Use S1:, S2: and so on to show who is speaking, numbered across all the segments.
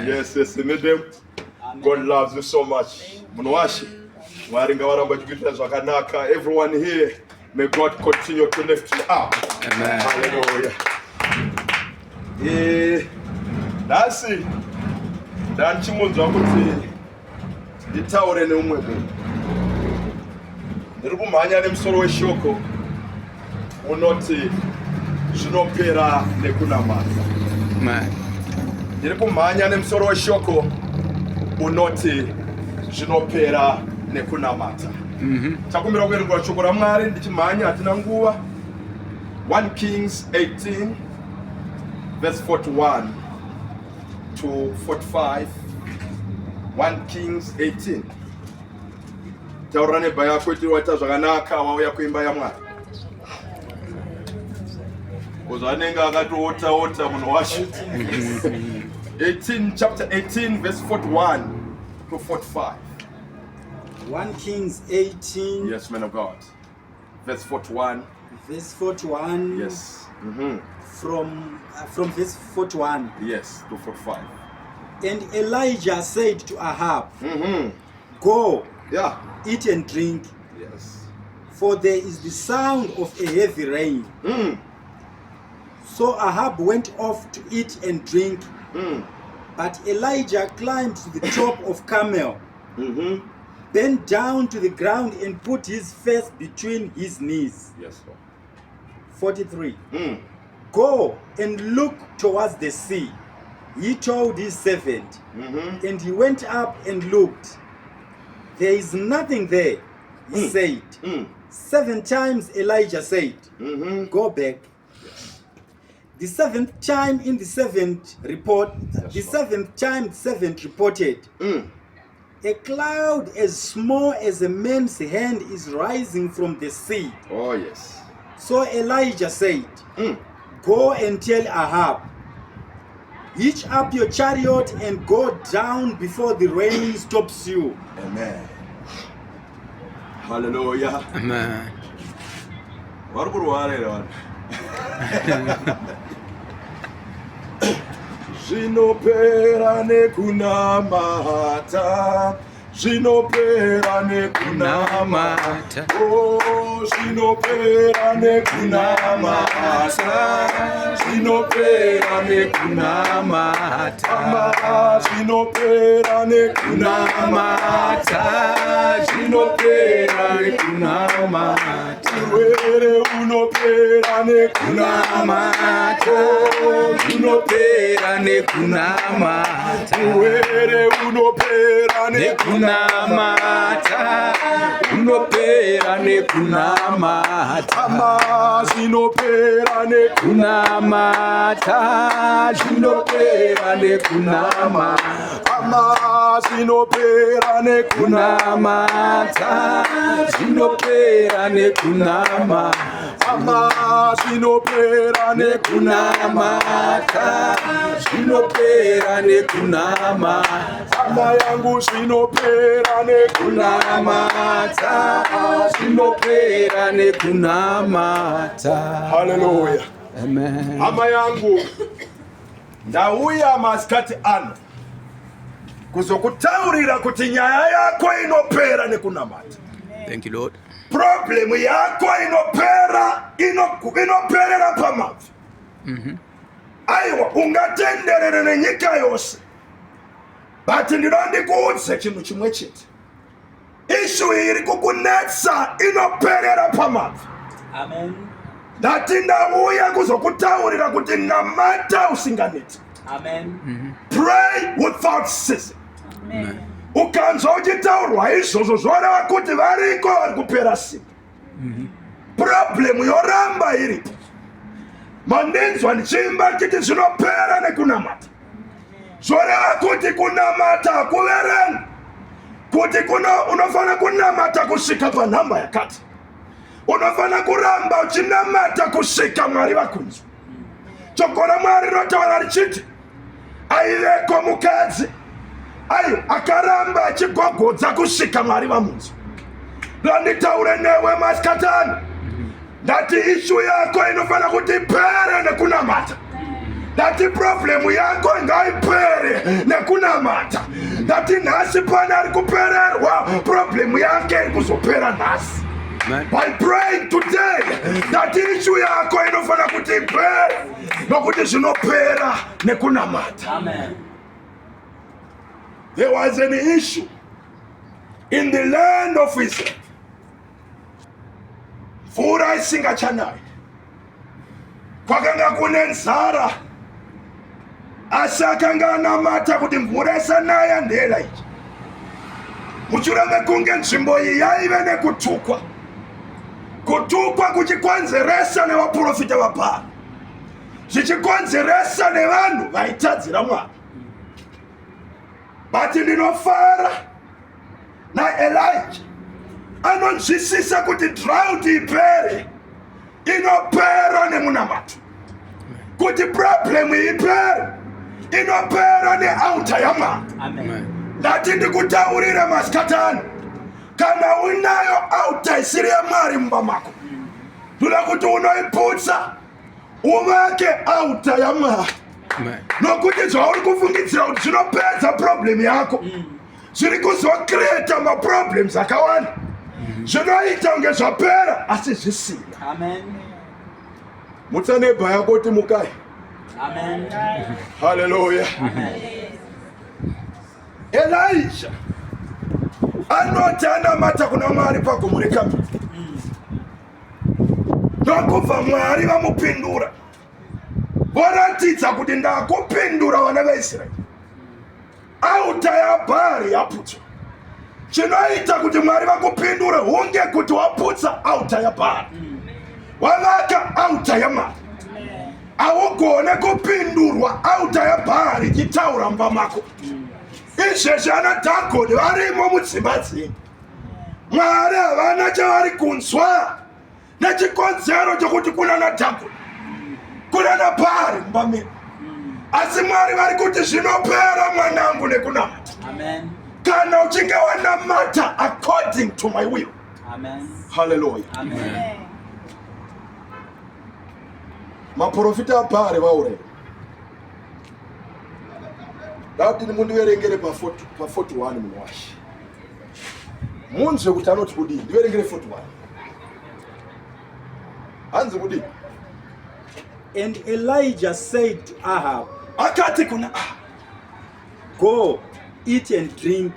S1: Yes, yes, madam. God loves you so much. Everyone here, may God continue to lift you up.
S2: Amen.
S1: Hallelujah. Nasi ndanchimunzwa kuti nditaure neumwe munhu. Ndiri kumhanya nemusoro weshoko unoti zvinopera nekunamata. Ndiri kumhanya nemusoro weshoko unoti zvinopera nekunamata. Takumbira kuerenga shoko raMwari ndichimhanya hatina nguva. 1 Kings 18 verse 41 to 45. 1 Kings 18. Taura nebha yako kuti waita zvakanaka wauya kuimba yaMwari. Anenge akatoota munhu wacho. 18 chapter 18 verse 41 to 45.
S3: 1 Kings 18.
S1: Yes, man of God. Verse 41.
S3: Verse 41.
S1: Yes.
S3: From verse 41.
S1: Yes, to 45.
S3: And Elijah said to Ahab, Go, eat and drink.
S1: Yes.
S3: For there is the sound of a heavy rain. So Ahab went off to eat and drink. But Elijah climbed to the top of Carmel, bent down to the ground and put his face between his knees.
S1: Yes, Lord.
S3: 43. Go and look towards the sea, he told his servant. And he went up and looked. There is nothing there, he said. 7 times Elijah said, Go back. The 7th time in the 7th report, the 7th time the servant reported, a cloud as small as a man's hand is rising from the sea.
S1: Oh yes.
S3: So Elijah said, Go and tell Ahab, hitch up your chariot and go down before the rain stops you.
S1: Amen. Hallelujah.
S2: Amen.
S1: Zvinopera nekunamata. Zvinopera nekunamata. Oh, zvinopera nekunamata. Zvinopera nekunamata. Zvinopera nekunamata. Zvinopera nekunamata. Iwere unopera nekunamata.
S2: Zvinopera nekunamata.
S1: Iwere unopera
S2: nekunamata. Unopera nekunamata.
S1: Zvinopera
S2: nekunamata. Zvinopera nekunamata.
S1: Zvinopera
S2: nekunamata. Zvinopera nekunamata.
S1: Zvinopera
S2: nekunamata. Zvinopera nekunamata.
S1: Hama yangu zvinopera
S2: nekunamata. Zvinopera nekunamata.
S1: Hallelujah.
S2: Amen.
S1: Hama yangu ndauya masikati ano kuzokutaurira kuti nyaya yako inopera nekunamata.
S2: Thank you, Lord.
S1: Problem yako inoperera pamavi. Aiwa ungatenderere nenyika yose. But ndikuudze chinhu chimwe chete. Issue iri kukunetsa inoperera pamavi.
S3: Amen.
S1: Ndati ndauya kuzokutaurira kuti namata usinganeti.
S3: Amen.
S1: Pray without ceasing.
S3: Amen.
S1: Ukanzwa uchitaurwa izvozvo zvoreva kuti variko vari kupera simba. Problem yoramba iripo. mandinzwa ndichimba chiti zvinopera nekunamata. Zvoreva kuti kunamata kuverenga kuti unofana kunamata kusvika panhamba yakati. Unofana kuramba uchinamata kusvika Mwari vakunzwa. Chokora Mwari rotaura richiti aiveko mukadzi akaramba achigogodza kusvika Mwari vamunzwa. Ndanditaure newe masikatani, ndati ishu yako inofana kuti ipere nekunamata. Ndati problemu yako ngaipere nekunamata. Ndati nhasi pana ari kupererwa, problemu yake iri kuzopera nhasi. By praying today, that issue yako inofana kuti ipere nokuti zvinopera nekunamata.
S3: Amen.
S1: There was an issue in the land of Israel. Mvura isingachanai. Kwakanga kune nzara. Asi akanga anamata kuti mvura isanaya ndela ichi. Mushure mekunge nzvimbo iyi yaive nekutukwa. Kutukwa kuchikonzeresa nevaprofita vaBhaari. Zvichikonzeresa nevanhu vaitadzira Mwari. But ndinofara naElijah anonzwisisa kuti drought ipere inopera nemunamato. Kuti problem ipere inopera nealtar yaMwari.
S3: Amen.
S1: Ndati ndikutaurire masikatani, kana unayo altar isiri yaMwari mumba mako, ndoda kuti unoiputsa uvake altar yaMwari. Nokuti zvauri kufungidzira kuti zvinopedza problem yako zviri kuzocreata maproblems akawanda. Zvinoita kunge zvapera asi zvisina.
S3: Amen.
S1: Mutsa nebha yako kuti mukai.
S3: Amen.
S1: Hallelujah.
S3: Amen.
S1: Elijah anoti anamata kuna Mwari pagomo reKarmeri. Ndokubva Mwari vamupindura. Voratidza kuti ndakupindura vana veIsraeri. Altar yaBhaari yaputswa. Chinoita kuti Mwari vakupindure hunge kuti waputsa altar yaBhaari. Wavaka altar yaMwari. Haugone kupindurwa altar yaBhaari ichitaura mumba mako. Izvezvi ana Dhagoni varimo mudzimba dzenyu. Mwari havana chavari kunzwa nechikonzero chokuti kuna naDhagoni, kuna naBhaari mumba menyu. Asi Mwari vari kuti zvinopera mwanangu nekunamata.
S3: Amen.
S1: Kana uchinge wanamata according to my will.
S3: Amen.
S1: Hallelujah.
S3: Amen.
S1: Maprofita aBhaari vauraya. Ndati mundiverengere pa 41 munwashi. Munzwe kuti anoti kudini. Ndiverengere 41. Hanzi kudini.
S3: And Elijah said to Ahab,
S1: Akati kuna
S3: go, eat and drink.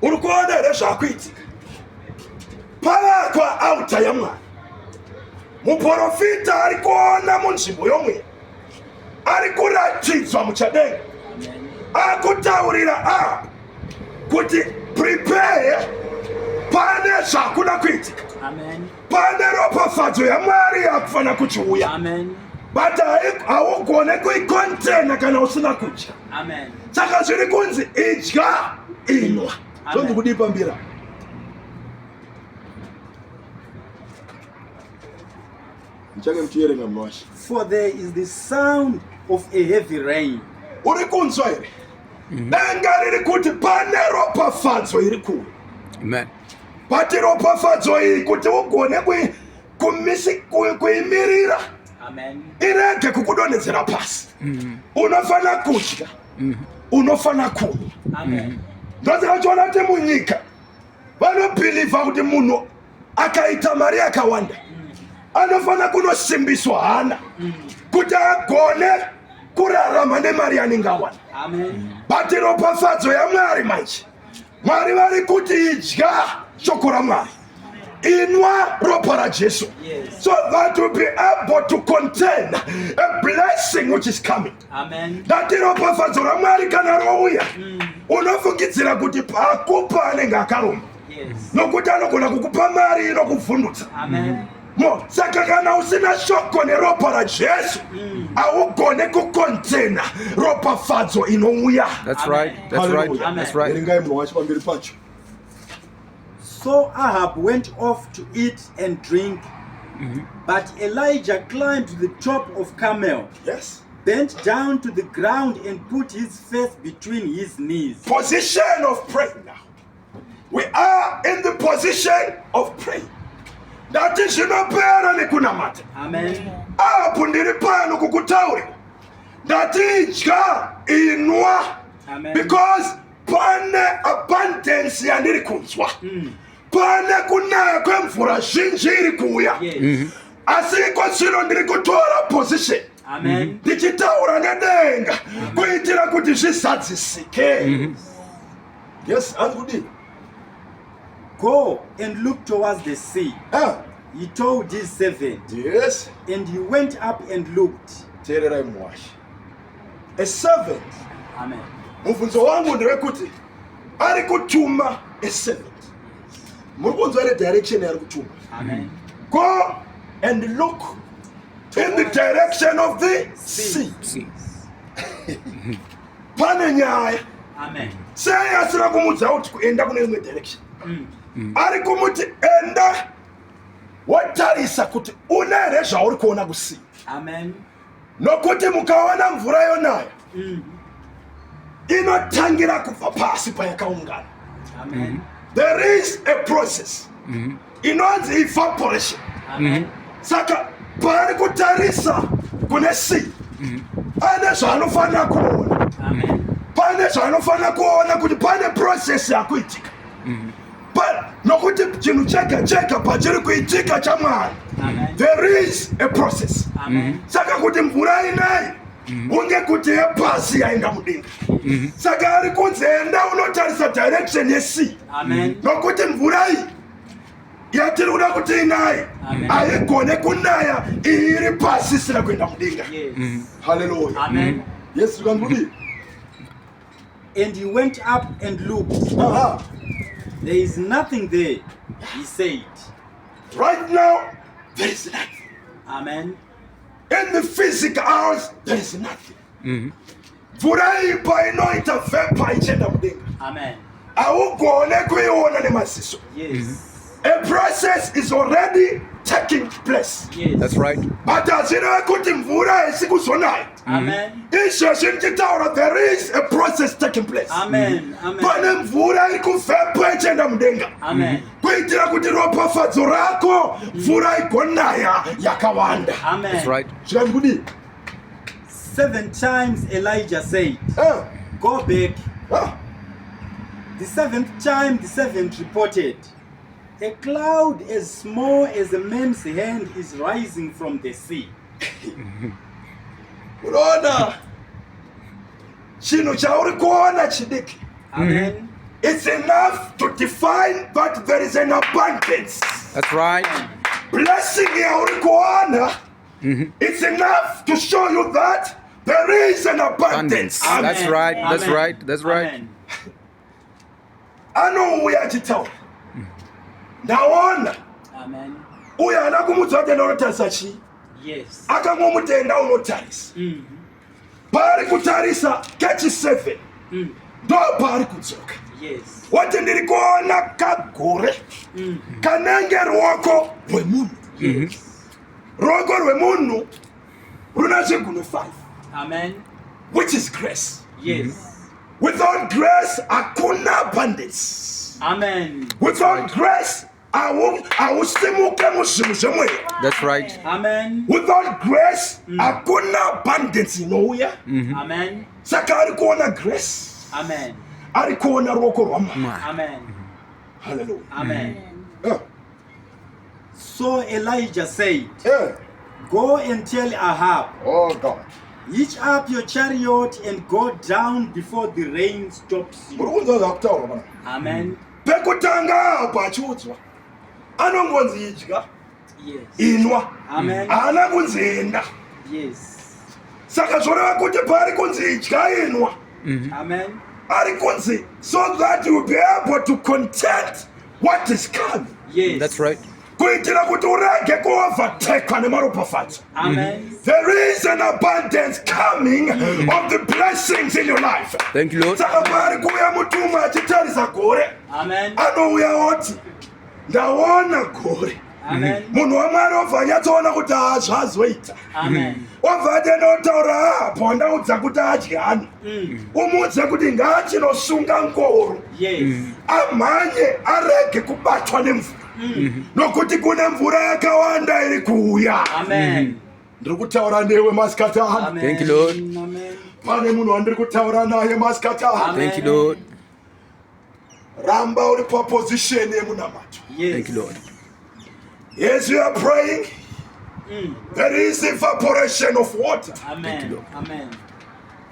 S1: uri kuona here zvakuitika. Pavakwa altar yaMwari. Muprofita ari kuona munzvimbo yomwe. Ari kuratidzwa muchadenga. Akutaurira Ahabu kuti prepare, pane zvakuda kuitika.
S3: Amen.
S1: Pane ropafadzo yaMwari yakufana kuchiuya.
S3: Amen.
S1: But haugone kuikontena kana usina kudya.
S3: Amen.
S1: Saka zviri kunzi idya inwa. Zvonzi kudi pambira. Ndichake mtierenga mwashi.
S3: For there is the sound of a heavy rain.
S1: Uri kunzwa here. Denga riri kuti pane ropafadzo iri kuuya.
S2: Amen.
S1: But ropafadzo iyi kuti ugone kuimirira.
S3: Amen.
S1: Irege kukudonhedzera pasi. Unofana kudya. Unofana kunwa.
S3: Amen.
S1: Ndozvachoona kuti munyika vanobhilivha kuti munhu akaita mari yakawanda anofana kunosimbiswa hana kuti agone kurarama nemari yanenge awana.
S3: Amen.
S1: But ropafadzo yaMwari manje, Mwari vari kuti idya shoko raMwari, inwa ropa raJesu.
S3: Yes.
S1: So that will be able to contain a blessing which is coming.
S3: Amen.
S1: Ndati ropafadzo raMwari kana rouya, unofungidzira kuti pakupa anenge akaromba.
S3: Yes.
S1: Nokuti anogona kukupa mari inokuvhundutsa.
S3: Amen.
S1: saka kana usina shoko neropa la Jesu augone kukontaina ropafadzo inouya.
S2: That's right. That's right.
S1: Hallelujah.
S2: That's right.
S1: Erengai munhu wacho pamberi pacho.
S3: So Ahab went off to eat and drink, but Elijah climbed to the top of Carmel,
S1: Yes.
S3: bent down to the ground and put his face between his knees.
S1: Position of prayer now. We are in the position of prayer. That is zvinopera nekunamata.
S3: Amen.
S1: Apo ndiri pano kukutaurira ndati dya inwa,
S3: Amen.
S1: because pane abundance yandiri kunzwa, pane kunaya kwemvura zhinji iri kuuya,
S3: Yes.
S1: asi iko zvino ndiri kutora position
S3: Amen.
S1: ndichitaura nedenga kuitira kuti zvizadzisike. Yes, andikudii.
S3: Go and look towards the sea. He told his servant,
S1: Yes.
S3: and he went up and looked.
S1: Teererai muwashi. A servant.
S3: Amen.
S1: Mubvunzo wangu ndewekuti ari kutuma a servant. Muri kunzwa ere direction yari kutuma.
S3: Amen.
S1: Go and look in the direction of the sea.
S2: See.
S1: Pane nyaya.
S3: Amen.
S1: Sei asina kumudza kuti kuenda kune imwe direction. Ari kumuti enda watarisa kuti une here zvauri kuona kusea.
S3: Amen.
S1: Nokuti mukaona mvura yonaya inotangira kubva pasi payakaungana.
S3: Amen.
S1: There is a process inonzi evaporation.
S3: Amen.
S1: Saka pari kutarisa kune sea ane zvaanofanira kuona.
S3: Amen.
S1: Pane zvaanofanira kuona kuti pane process yakuitika. Nokuti chinhu chega chega pachiri kuitika chaMwari,
S3: Amen.
S1: there is a process.
S3: Amen.
S1: Saka kuti mvura inai unge kuti yepasi yaenda mudenga. Saka ari kunzi enda unotarisa direction yesea.
S3: Amen.
S1: Nokuti mvura iyi yatiri kuda kuti inai
S3: Amen.
S1: haigone kunaya iri pasi isina kuenda mudenga.
S3: Yes.
S1: Hallelujah.
S3: Amen.
S1: Yes, ndikandikudii.
S3: And he went up and looked.
S1: Aha.
S3: There is nothing there, he said.
S1: Right now there is nothing.
S3: Amen.
S1: In the physical hours there is nothing. Mvura iyi painoita vapor ichienda mudenga
S3: Amen.
S1: haugone kuiona nemaziso.
S3: Yes.
S1: A process is already taking place.
S3: Yes.
S2: That's right.
S1: But hazvireva kuti mvura haisi kuzonaya.
S3: Amen.
S1: Izvozvi ndichitaura there is a process taking place.
S3: Amen. Amen.
S1: Pane mvura iri kuvhepa ichienda mudenga
S3: Amen.
S1: kuitira kuti ropafadzo rako mvura igonaya yakawanda.
S2: That's
S3: Amen.
S2: right.
S1: Zvandikudii?
S3: 7 times Elijah said, go back. The 7th time the servant reported, a cloud as small as a man's hand is rising from the sea.
S1: Unoona chinhu chauri kuona chidiki.
S3: Amen.
S1: It's enough to define that there is an abundance.
S2: That's right.
S1: Blessing yauri kuona, it's enough to show you that there is an abundance.
S2: Abundance. That's
S3: Amen.
S2: right. That's
S3: Amen.
S2: right. That's right.
S3: Amen.
S1: Anouya achitaura ndaona
S3: Amen.
S1: uyo haana kumudza kuti enda unotarisa chii,
S3: Yes.
S1: akangomuti enda unotarisa. Paari kutarisa kechi 7 ndo paari kudzoka.
S3: Yes.
S1: Wati ndiri kuona kagore kanenge ruoko rwemunhu.
S3: Yes.
S1: Ruoko rwemunhu runa zvigunwe 5,
S3: Amen.
S1: which is grace.
S3: Yes.
S1: Without grace hakuna abundance.
S3: Amen.
S1: Without grace hausimuke muzvinhu zvemweya.
S2: That's right.
S3: Amen.
S1: Without grace hakuna abundance inouya.
S3: Amen.
S1: Saka ari kuona grace,
S3: Amen.
S1: ari kuona ruoko rwaMwari.
S3: Amen.
S1: Hallelujah.
S3: Amen.
S1: Yeah.
S3: So Elijah said,
S1: Yeah.
S3: go and tell Ahab,
S1: Oh God.
S3: hitch up your chariot and go down before the rain stops
S1: Muri
S3: you.
S1: kunzwa zvakutaura pana.
S3: Amen.
S1: Pekutanga apo achiudzwa anongonzi idya
S3: Yes.
S1: inwa,
S3: Amen.
S1: haana kunzi enda.
S3: Yes.
S1: Saka zvoreva kuti paari kunzi idya inwa,
S3: Amen.
S1: ari kunzi so that you will be able to content what is coming.
S3: Yes.
S2: That's right.
S1: kuitira kuti urege kuovertakwa nemaropafadzo. There is an abundance coming of the blessings in your life.
S2: Thank you, Lord.
S1: Saka pari kuuya mutuma achitarisa gore, anouya oti ndaona gore. Munhu waMwari obva anyatsoona kuti zvazoita, obva atenotaura apo ndaudza kuti adyana, umuudze kuti ngaachinosunga ngoro, amhanye arege kubatwa nemvura, nokuti kune mvura yakawanda iri kuuya. Ndiri kutaura newe masikati ano.
S2: Thank you, Lord.
S1: Pane munhu wandiri kutaura naye masikati ano.
S2: Thank you, Lord.
S1: Ramba uri paposition yemunamato.
S2: Thank you, Lord.
S1: As you are praying, there is evaporation of water.
S2: Thank you, Lord.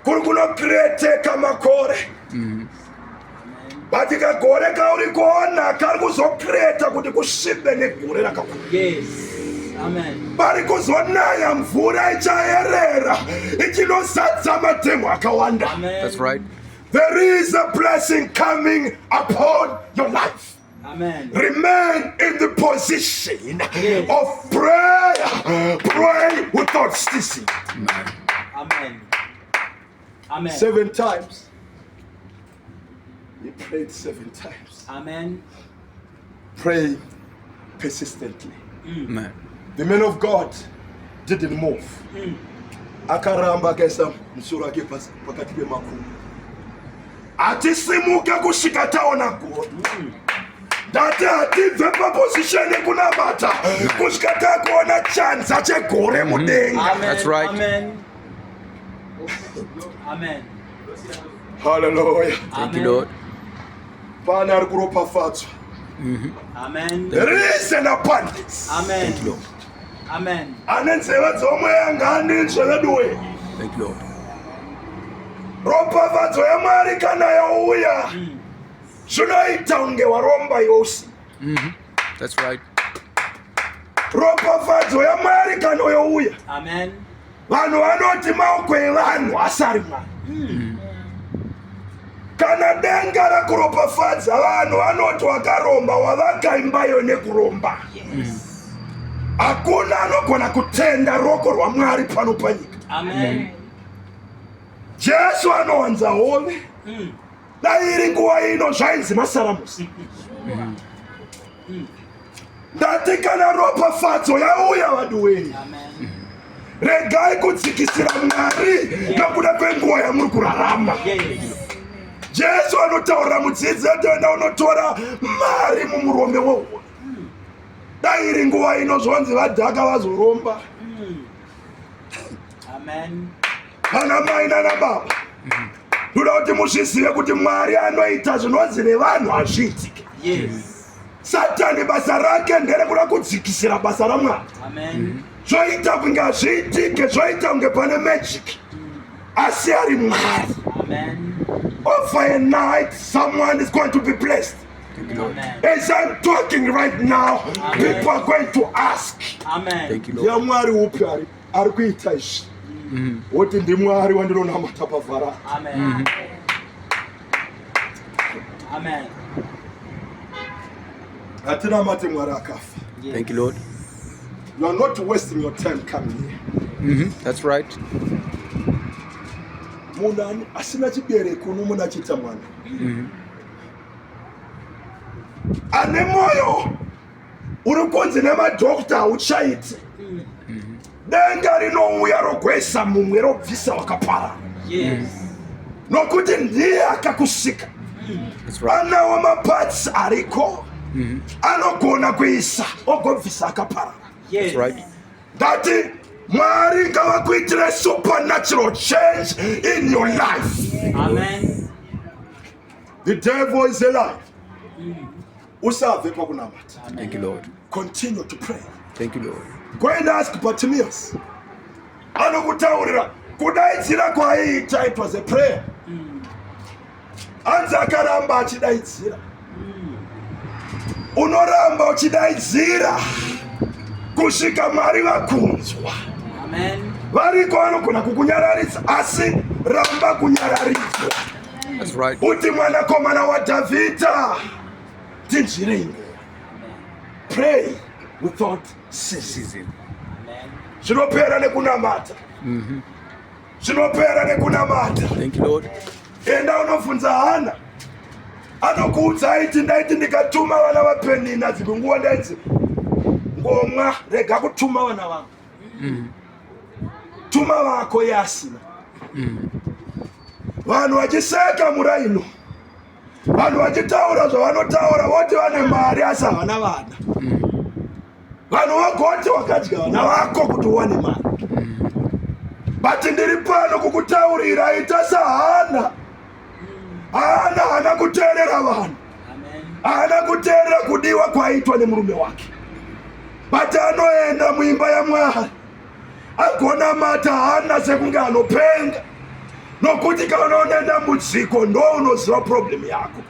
S1: Kuri kuno create kamakore. But kakore kauri kuona kari kuzocreate kuti kusvibe negore rakakura. Pari kuzonaya mvura ichayerera ichinozadza matemo akawanda.
S2: That's right.
S1: There is a blessing coming upon your life. Remain in the position of prayer. Pray without ceasing.
S3: Amen.
S1: 7 times. He prayed 7 times. Pray persistently.
S2: Amen.
S1: The man of God didn't move. Akaramba kesa msura wake pakati pemakuru. Atisimuka kusvika taona gore. Dati atibve paposition yekunamata kusvika takuona chanza chegore mudenga.
S2: That's right.
S1: Hallelujah.
S2: Thank you, Lord.
S1: Pane ari kuropafadzwa. There is an abundance.
S2: Thank you, Lord.
S1: Ane nzeve dzomweya ngaandinzwe veduwe.
S2: Thank you, Lord.
S1: Ropafadzo yaMwari kana yauya, zvinoita kunge waromba yosi.
S2: That's right.
S1: Ropafadzo yaMwari kana yauya, vanhu vanoti maoko evanhu asari Mwari. Kana denga rakuropafadza vanhu vanoti wakaromba wavaka imbayo nekuromba. Hakuna anogona kutenda roko rwaMwari pano panyika. Jesu anowanza hove. Dairi nguva ino zvainzi masaramusi. Ndati kana ropafadzo yauya vaduweni, regai kudzikisira Mwari nokuda kwenguva yamuri kurarama. Jesu anotaura mudzidzi atoenda unotora mari mumurombe wowo. Dairi nguva ino zvanzi vadhaka vazoromba. Kana mai nana baba, ndoda kuti muzvizive kuti Mwari anoita zvinonzi nevanhu hazviitike. Satani basa rake nderekuda kudzikisira basa raMwari. Zvoita kunge hazviitike, zvoita kunge pane magic, asi ari Mwari. Over a night, someone is going to be blessed. As I'm talking right now, people are going to ask,
S2: Thank you, Lord.
S1: ya Mwari upi ari kuita izvi? Woti ndi Mwari wandinonamata pavhara. Hatinamate Mwari akafa.
S2: Thank you, Lord.
S1: You are not wasting your time coming here.
S2: That's right.
S1: Munhu asina chibereko unomuna achita mwana. Ane moyo uri kunzi nemadhokta hauchaiti. Denga rinouya rogwesa mumwe robvisa wakapara. Nokuti ndiye akakusika. Anawo mapatsi ariko. Anogona kuisa ogobvisa akapara.
S2: That's right.
S1: Ndati Mwari ngavakuitire supernatural change in your life. The devil is alive. Usave pakunamata.
S2: Thank you, Lord.
S1: Continue to pray.
S2: Thank you, Lord.
S1: Go and ask Bartimaeus. Anokutaurira kudaidzira kwaaiita, it was a prayer. Anzi akaramba achidaidzira. Unoramba uchidaidzira kusvika Mwari vakunzwa. Variko vanogona kukunyararidza, asi ramba kunyararidzwa.
S2: That's right.
S1: Uti mwanakomana waDhavhidha, tinzwirei. Pray without ceasing. Zvinopera nekunamata. Zvinopera nekunamata.
S2: Thank you, Lord.
S1: Enda unofunza Hana. Anokuudza aiti ndaiti ndikatuma vana vaPenina dzikunguva ndaidzi ngomwa rega kutuma vana vangu. Tuma vako yasina. Vanhu vachiseka muraino. Vanhu vachitaura zvavanotaura voti vane mari asi havana vana. Vanhu vagoti wakadya vana vako kuti uwane mari. But ndiri pano kukutaurira ita saHana. Hana hana kuteerera vanhu. Hana kuteerera kudiwa kwaitwa nemurume wake. But anoenda muimba yaMwari agonamata Hana sekunge anopenga. Nokuti kana unoenda mudziko ndo unoziva problem yako.